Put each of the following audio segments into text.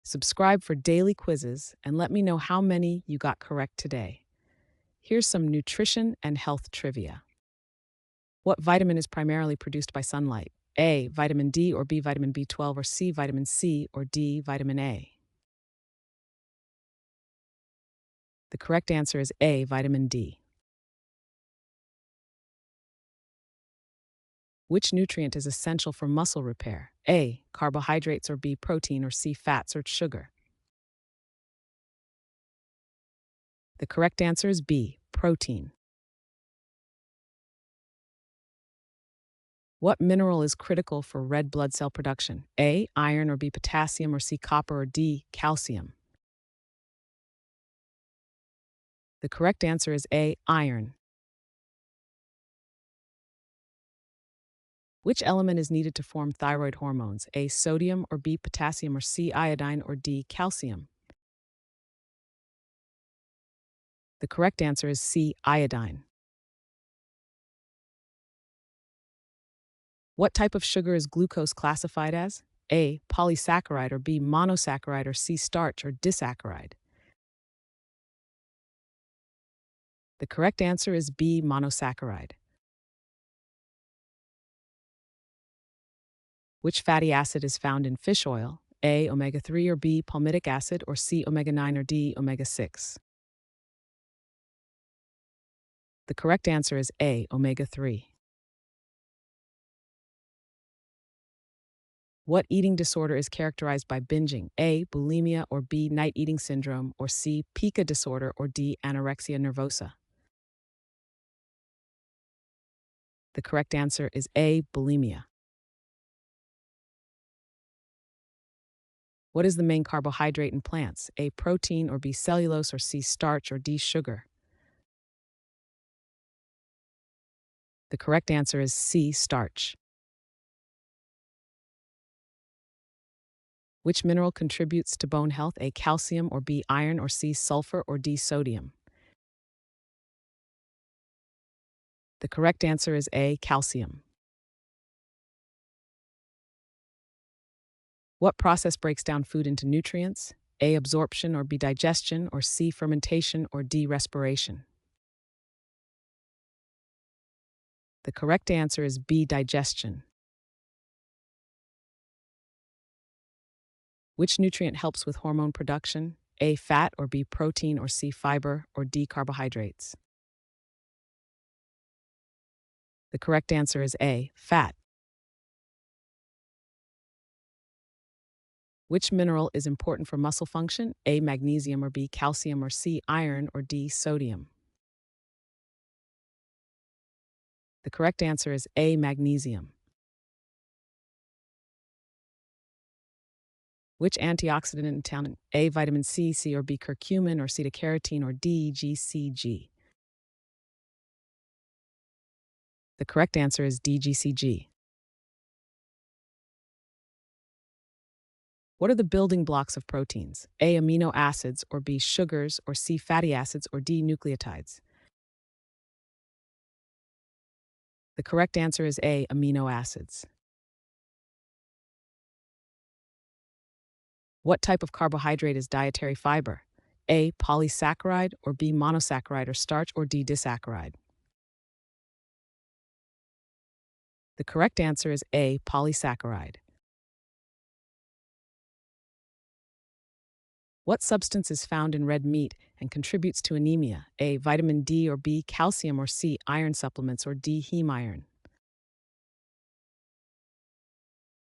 Subscribe for daily quizzes and let me know how many you got correct today. Here's some nutrition and health trivia. What vitamin is primarily produced by sunlight? A. Vitamin D or B. Vitamin B12 or C. Vitamin C or D. Vitamin A? The correct answer is A. Vitamin D. Which nutrient is essential for muscle repair? A. Carbohydrates or B. Protein or C. Fats or sugar? The correct answer is B. Protein. What mineral is critical for red blood cell production? A. Iron or B. Potassium or C. Copper or D. Calcium? The correct answer is A. Iron. Which element is needed to form thyroid hormones? A. Sodium or B. Potassium or C. Iodine or D. Calcium? The correct answer is C. Iodine. What type of sugar is glucose classified as? A. Polysaccharide or B. Monosaccharide or C. Starch or disaccharide? The correct answer is B. Monosaccharide. Which fatty acid is found in fish oil? A. Omega 3 or B. Palmitic acid or C. Omega 9 or D. Omega 6? The correct answer is A. Omega 3. What eating disorder is characterized by bingeing? A. Bulimia or B. Night eating syndrome or C. Pica disorder or D. Anorexia nervosa? The correct answer is A. Bulimia. What is the main carbohydrate in plants? A. Protein or B. Cellulose or C. Starch or D. Sugar? The correct answer is C. Starch. Which mineral contributes to bone health? A. Calcium or B. Iron or C. Sulfur or D. Sodium? The correct answer is A. Calcium. What process breaks down food into nutrients? A. Absorption or B. Digestion or C. Fermentation or D. Respiration? The correct answer is B. Digestion. Which nutrient helps with hormone production? A. Fat or B. Protein or C. Fiber or D. Carbohydrates? The correct answer is A. Fat. Which mineral is important for muscle function? A. Magnesium or B. Calcium or C. Iron or D. Sodium? The correct answer is A. Magnesium. Which antioxidant is found in A. Vitamin C, C or B. Curcumin or C. Carotene or D. GCG? The correct answer is D. GCG. What are the building blocks of proteins? A. Amino acids or B. Sugars or C. Fatty acids or D. Nucleotides? The correct answer is A. Amino acids. What type of carbohydrate is dietary fiber? A. Polysaccharide or B. Monosaccharide or starch or D. Disaccharide? The correct answer is A. Polysaccharide. What substance is found in red meat and contributes to anemia? A. Vitamin D or B. Calcium or C. Iron supplements or D. Heme iron?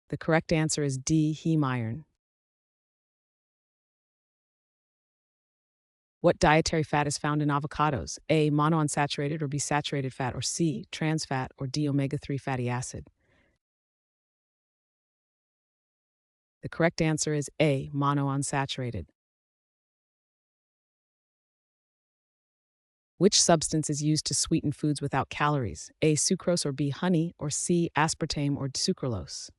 The correct answer is D. Heme iron. What dietary fat is found in avocados? A. Monounsaturated or B. Saturated fat or C. Trans fat or D. Omega 3 fatty acid? The correct answer is A. Monounsaturated. Which substance is used to sweeten foods without calories? A. Sucrose or B. Honey or C. Aspartame or sucralose?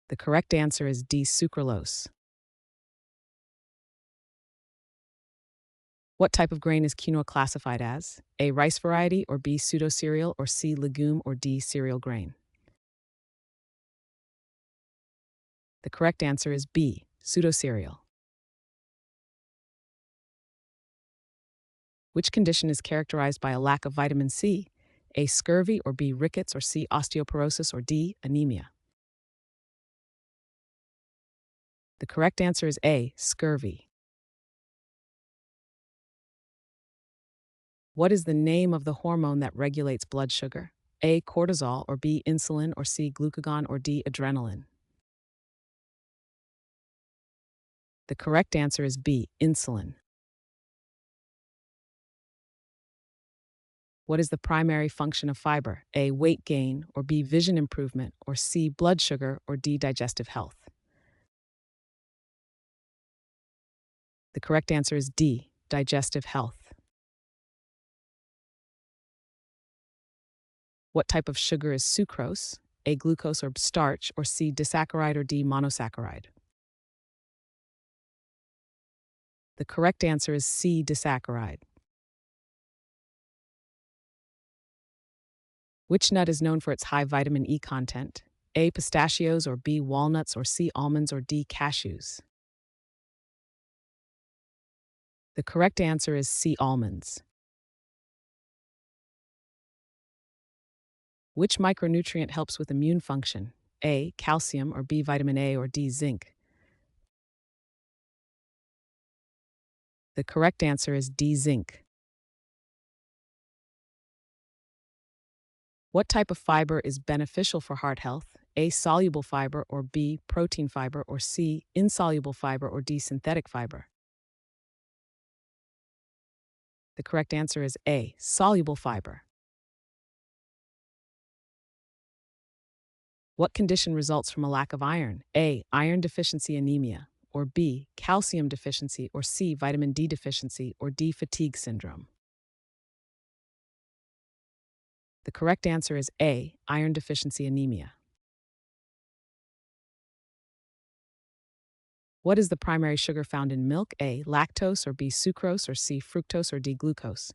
The correct answer is D. Sucralose. What type of grain is quinoa classified as? A. Rice variety or B. Pseudo-cereal or C. Legume or D. Cereal grain? The correct answer is B, pseudocereal. Which condition is characterized by a lack of vitamin C? A, scurvy, or B, rickets, or C, osteoporosis, or D, anemia? The correct answer is A, scurvy. What is the name of the hormone that regulates blood sugar? A, cortisol, or B, insulin, or C, glucagon, or D, adrenaline? The correct answer is B, insulin. What is the primary function of fiber? A, weight gain, or B, vision improvement, or C, blood sugar, or D, digestive health? The correct answer is D, digestive health. What type of sugar is sucrose? A, glucose or starch, or C, disaccharide, or D, monosaccharide? The correct answer is C, disaccharide. Which nut is known for its high vitamin E content? A, pistachios, or B, walnuts, or C, almonds, or D, cashews? The correct answer is C, almonds. Which micronutrient helps with immune function? A, calcium, or B, vitamin A, or D, zinc? The correct answer is D, zinc. What type of fiber is beneficial for heart health? A, soluble fiber, or B, protein fiber, or C, insoluble fiber, or D, synthetic fiber? The correct answer is A, soluble fiber. What condition results from a lack of iron? A, iron deficiency anemia, or B, calcium deficiency, or C, vitamin D deficiency, or D, fatigue syndrome? The correct answer is A, iron deficiency anemia. What is the primary sugar found in milk? A, lactose, or B, sucrose, or C, fructose, or D, glucose?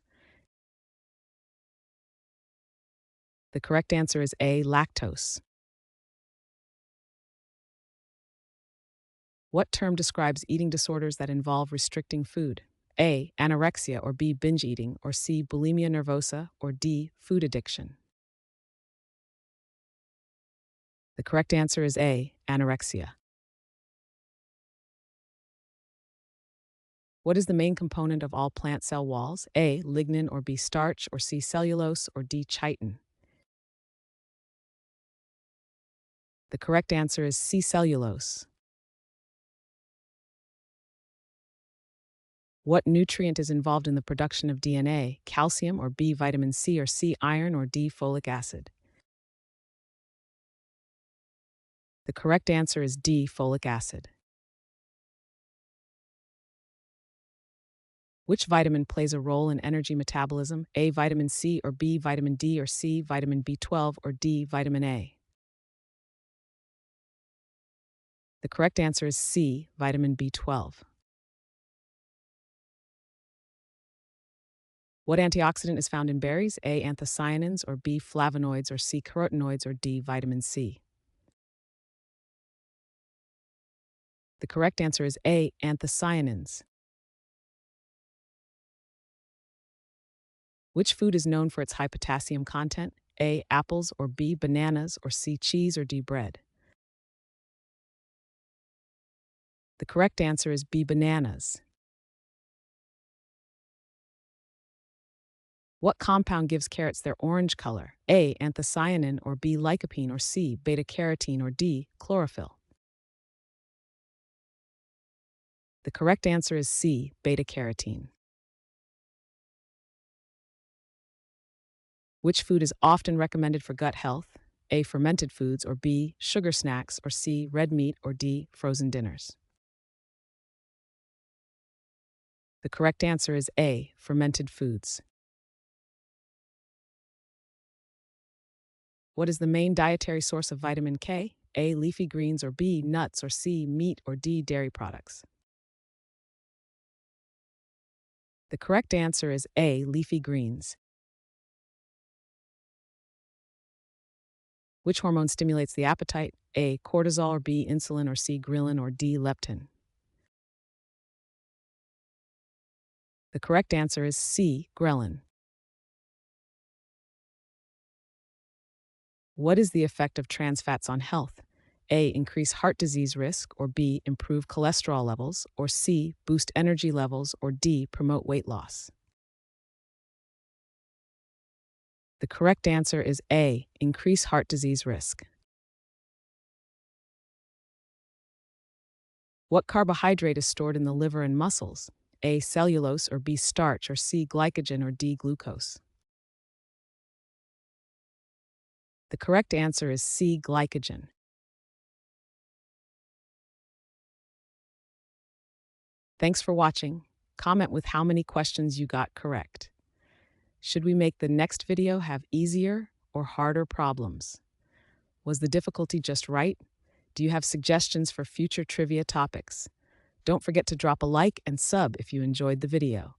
The correct answer is A, lactose. What term describes eating disorders that involve restricting food? A, anorexia, or B, binge eating, or C, bulimia nervosa, or D, food addiction? The correct answer is A, anorexia. What is the main component of all plant cell walls? A, lignin, or B, starch, or C, cellulose, or D, chitin? The correct answer is C, cellulose. What nutrient is involved in the production of DNA? Calcium, or B, vitamin C, or C, iron, or D, folic acid? The correct answer is D, folic acid. Which vitamin plays a role in energy metabolism? A, vitamin C, or B, vitamin D, or C, vitamin B12, or D, vitamin A? The correct answer is C, vitamin B12. What antioxidant is found in berries? A, anthocyanins, or B, flavonoids, or C, carotenoids, or D, vitamin C? The correct answer is A, anthocyanins. Which food is known for its high potassium content? A, apples, or B, bananas, or C, cheese, or D, bread? The correct answer is B, bananas. What compound gives carrots their orange color? A, anthocyanin, or B, lycopene, or C, beta-carotene, or D, chlorophyll? The correct answer is C, beta-carotene. Which food is often recommended for gut health? A, fermented foods, or B, sugar snacks, or C, red meat, or D, frozen dinners? The correct answer is A, fermented foods. What is the main dietary source of vitamin K? A, leafy greens, or B, nuts, or C, meat, or D, dairy products? The correct answer is A, leafy greens. Which hormone stimulates the appetite? A. Cortisol, or B. Insulin, or C. Ghrelin, or D. Leptin. The correct answer is C. Ghrelin. What is the effect of trans fats on health? A. Increase heart disease risk, or B. Improve cholesterol levels, or C. Boost energy levels, or D. Promote weight loss. The correct answer is A. Increase heart disease risk. What carbohydrate is stored in the liver and muscles? A. Cellulose, or B. Starch, or C. Glycogen, or D. Glucose. The correct answer is C. Glycogen. Thanks for watching. Comment with how many questions you got correct. Should we make the next video have easier or harder problems? Was the difficulty just right? Do you have suggestions for future trivia topics? Don't forget to drop a like and sub if you enjoyed the video.